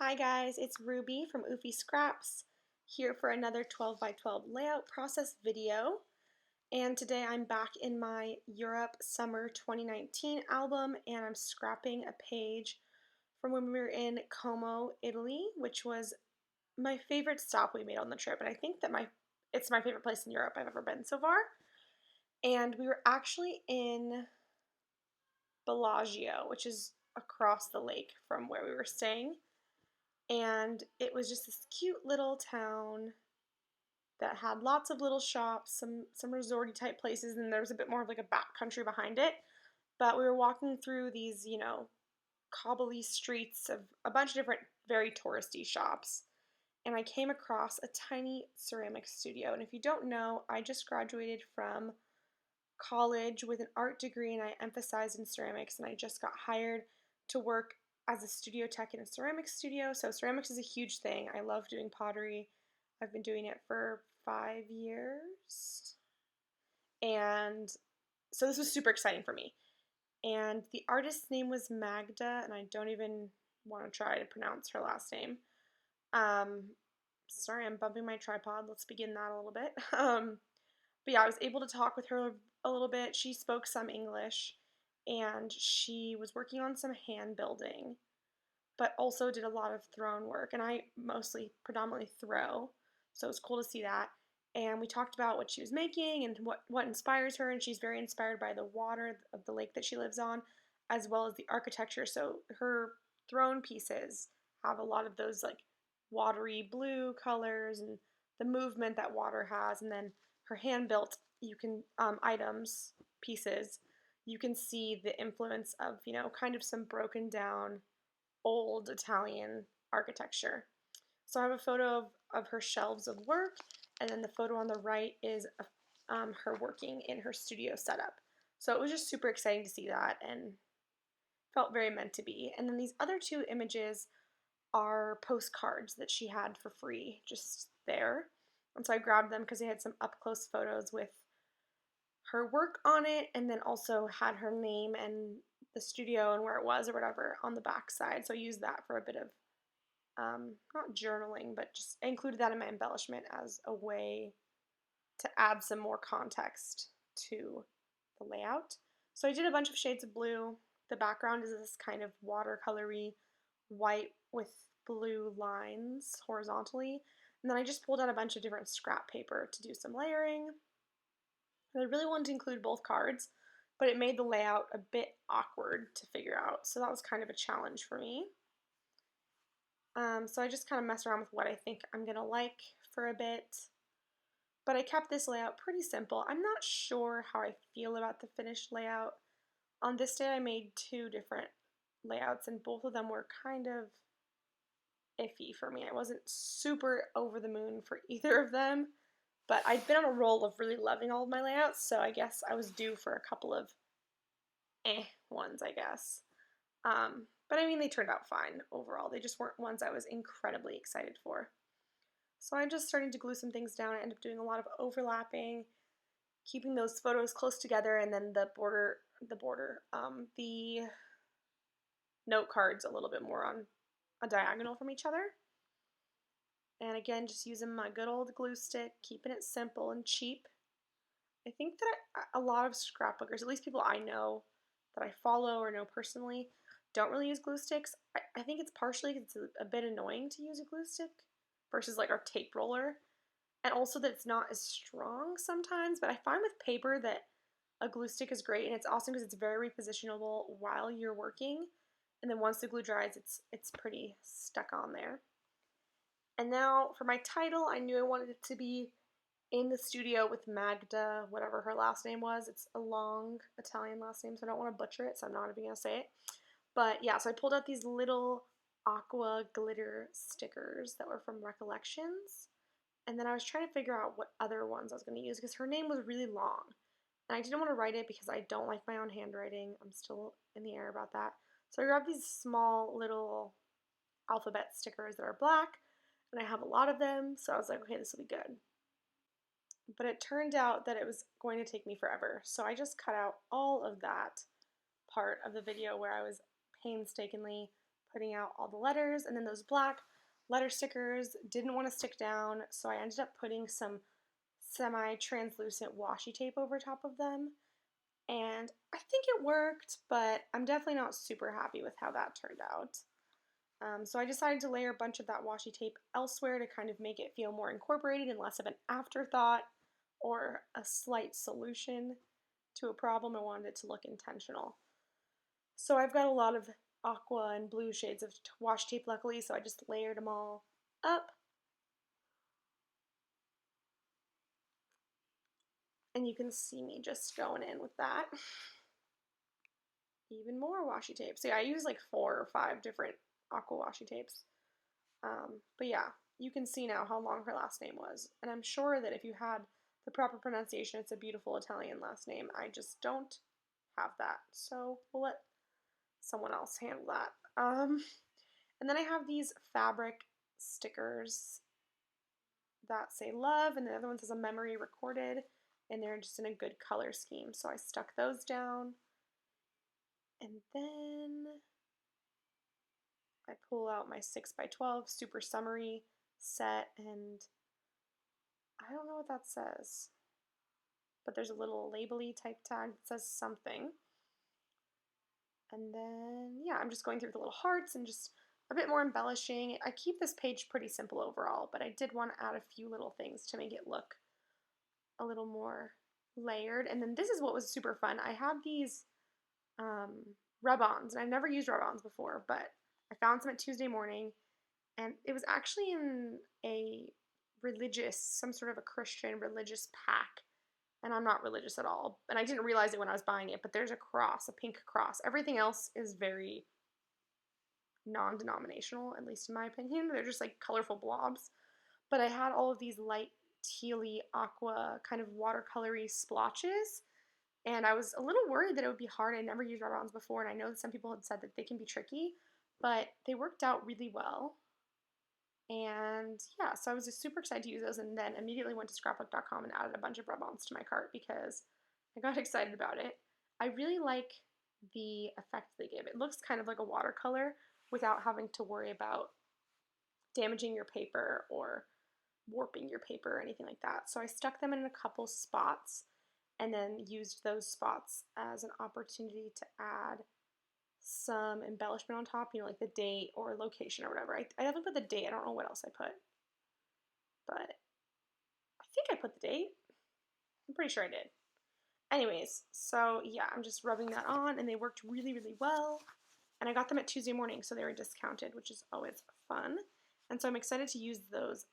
Hi guys, it's Ruby from Oofy Scraps here for another 12 by 12 layout process video. And today I'm back in my Europe Summer 2019 album and I'm scrapping a page from when we were in Como, Italy, which was my favorite stop we made on the trip. And I think that it's my favorite place in Europe I've ever been so far. And we were actually in Bellagio, which is across the lake from where we were staying. And it was just this cute little town that had lots of little shops, some resorty type places, and there was a bit more of like a back country behind it. But we were walking through these, cobbly streets of a bunch of different very touristy shops. And I came across a tiny ceramic studio. And if you don't know, I just graduated from college with an art degree and I emphasized in ceramics, and I just got hired to work as a studio tech in a ceramics studio. So ceramics is a huge thing. I love doing pottery. I've been doing it for 5 years. And so this was super exciting for me. And the artist's name was Magda, and I don't even want to try to pronounce her last name. Sorry, I'm bumping my tripod. Let's begin that a little bit. But yeah, I was able to talk with her a little bit. She spoke some English and she was working on some hand building, but also did a lot of thrown work. And I predominantly throw, so it was cool to see that. And we talked about what she was making and what inspires her. And she's very inspired by the water of the lake that she lives on, as well as the architecture. So her thrown pieces have a lot of those like watery blue colors and the movement that water has. And then her hand built items, pieces, you can see the influence of kind of some broken down old Italian architecture. So I have a photo of her shelves of work, and then the photo on the right is her working in her studio setup. So it was just super exciting to see that and felt very meant to be. And then these other two images are postcards that she had for free just there. And so I grabbed them because they had some up close photos with her work on it, and then also had her name and the studio and where it was or whatever on the back side. So I used that for a bit of not journaling, but just I included that in my embellishment as a way to add some more context to the layout. So I did a bunch of shades of blue. The background is this kind of watercolory white with blue lines horizontally. And then I just pulled out a bunch of different scrap paper to do some layering. And I really wanted to include both cards, but it made the layout a bit awkward to figure out. So that was kind of a challenge for me. So I just kind of messed around with what I think I'm going to like for a bit. But I kept this layout pretty simple. I'm not sure how I feel about the finished layout. On this day I made two different layouts and both of them were kind of iffy for me. I wasn't super over the moon for either of them, but I'd been on a roll of really loving all of my layouts, so I guess I was due for a couple of ones, I guess. But I mean, they turned out fine overall. They just weren't ones I was incredibly excited for. So I'm just starting to glue some things down. I end up doing a lot of overlapping, keeping those photos close together, and then the note cards a little bit more on a diagonal from each other. And again, just using my good old glue stick, keeping it simple and cheap. I think that a lot of scrapbookers, at least people I know that I follow or know personally, don't really use glue sticks. I think it's partially because it's a bit annoying to use a glue stick versus like our tape roller. And also that it's not as strong sometimes, but I find with paper that a glue stick is great, and it's awesome because it's very repositionable while you're working. And then once the glue dries, it's pretty stuck on there. And now for my title, I knew I wanted it to be in the studio with Magda, whatever her last name was. It's a long Italian last name, so I don't want to butcher it, so I'm not even going to say it. But yeah, so I pulled out these little aqua glitter stickers that were from Recollections. And then I was trying to figure out what other ones I was going to use because her name was really long. And I didn't want to write it because I don't like my own handwriting. I'm still in the air about that. So I grabbed these small little alphabet stickers that are black, and I have a lot of them, so I was like, okay, this will be good. But it turned out that it was going to take me forever, so I just cut out all of that part of the video where I was painstakingly putting out all the letters, and then those black letter stickers didn't want to stick down, so I ended up putting some semi-translucent washi tape over top of them, and I think it worked, but I'm definitely not super happy with how that turned out. So I decided to layer a bunch of that washi tape elsewhere to kind of make it feel more incorporated and less of an afterthought or a slight solution to a problem. I wanted it to look intentional. So I've got a lot of aqua and blue shades of washi tape luckily, so I just layered them all up. And you can see me just going in with that. Even more washi tape. So yeah, I use like 4 or 5 different aqua washi tapes. But yeah, you can see now how long her last name was. And I'm sure that if you had the proper pronunciation, it's a beautiful Italian last name. I just don't have that. So we'll let someone else handle that. And then I have these fabric stickers that say love, and the other one says a memory recorded, and they're just in a good color scheme. So I stuck those down. And then I pull out my 6x12 super summery set, and I don't know what that says, but there's a little label-y type tag that says something. And then, yeah, I'm just going through the little hearts and just a bit more embellishing. I keep this page pretty simple overall, but I did want to add a few little things to make it look a little more layered. And then this is what was super fun. I had these rub-ons, and I've never used rub-ons before, but I found some at Tuesday Morning, and it was actually in a some sort of a Christian religious pack, and I'm not religious at all, and I didn't realize it when I was buying it, but there's a cross, a pink cross. Everything else is very non-denominational, at least in my opinion. They're just like colorful blobs, but I had all of these light tealy aqua kind of watercolory splotches, and I was a little worried that it would be hard. I never used rub-ons before, and I know that some people had said that they can be tricky, but they worked out really well. And yeah, so I was just super excited to use those, and then immediately went to scrapbook.com and added a bunch of rub-ons to my cart because I got excited about it. I really like the effect they give. It looks kind of like a watercolor without having to worry about damaging your paper or warping your paper or anything like that. So I stuck them in a couple spots and then used those spots as an opportunity to add some embellishment on top, you know, like the date or location or whatever. I definitely put the date. I don't know what else I put, but I think I put the date. I'm pretty sure I did. Anyways, so yeah, I'm just rubbing that on, and they worked really, really well. And I got them at Tuesday Morning, so they were discounted, which is always fun. And so I'm excited to use those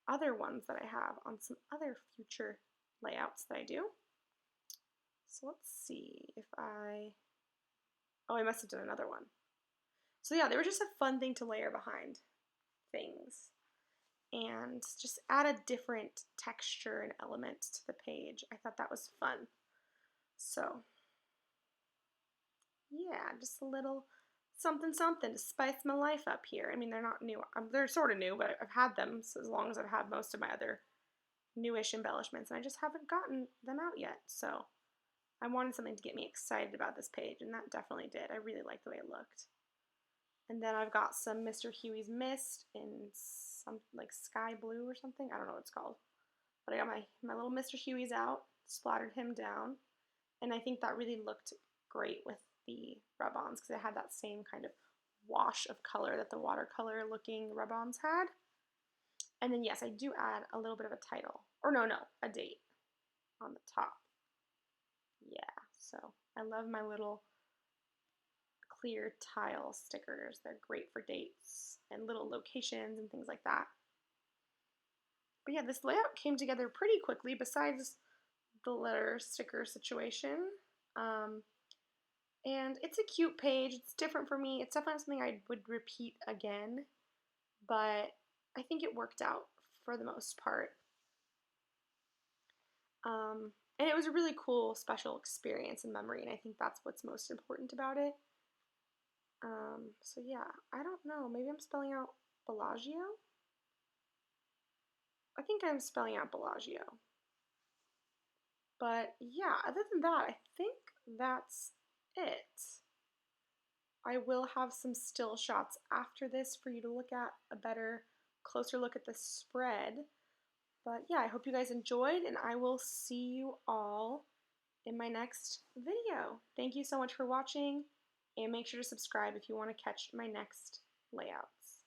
other ones that I have on some other future layouts that I do. So let's see if oh, I must have done another one. So yeah, they were just a fun thing to layer behind things and just add a different texture and element to the page. I thought that was fun. So yeah, just a little something something to spice my life up here. I mean, they're not new. They're sort of new, but I've had them so as long as I've had most of my other newish embellishments, and I just haven't gotten them out yet. So I wanted something to get me excited about this page, and that definitely did. I really liked the way it looked. And then I've got some Mr. Huey's Mist in some like sky blue or something. I don't know what it's called. But I got my little Mr. Huey's out, splattered him down, and I think that really looked great with the rub-ons because it had that same kind of wash of color that the watercolor looking rub-ons had. And then yes, I do add a little bit of a title, or no, a date on the top. Yeah, so I love my little clear tile stickers. They're great for dates and little locations and things like that. But yeah, this layout came together pretty quickly besides the letter sticker situation. And it's a cute page. It's different for me. It's definitely something I would repeat again, but I think it worked out for the most part. And it was a really cool, special experience and memory, and I think that's what's most important about it. So yeah, I don't know. Maybe I'm spelling out Bellagio? I think I'm spelling out Bellagio. But yeah, other than that, I think that's it. I will have some still shots after this for you to look at, a better, closer look at the spread. But yeah, I hope you guys enjoyed, and I will see you all in my next video. Thank you so much for watching, and make sure to subscribe if you want to catch my next layouts.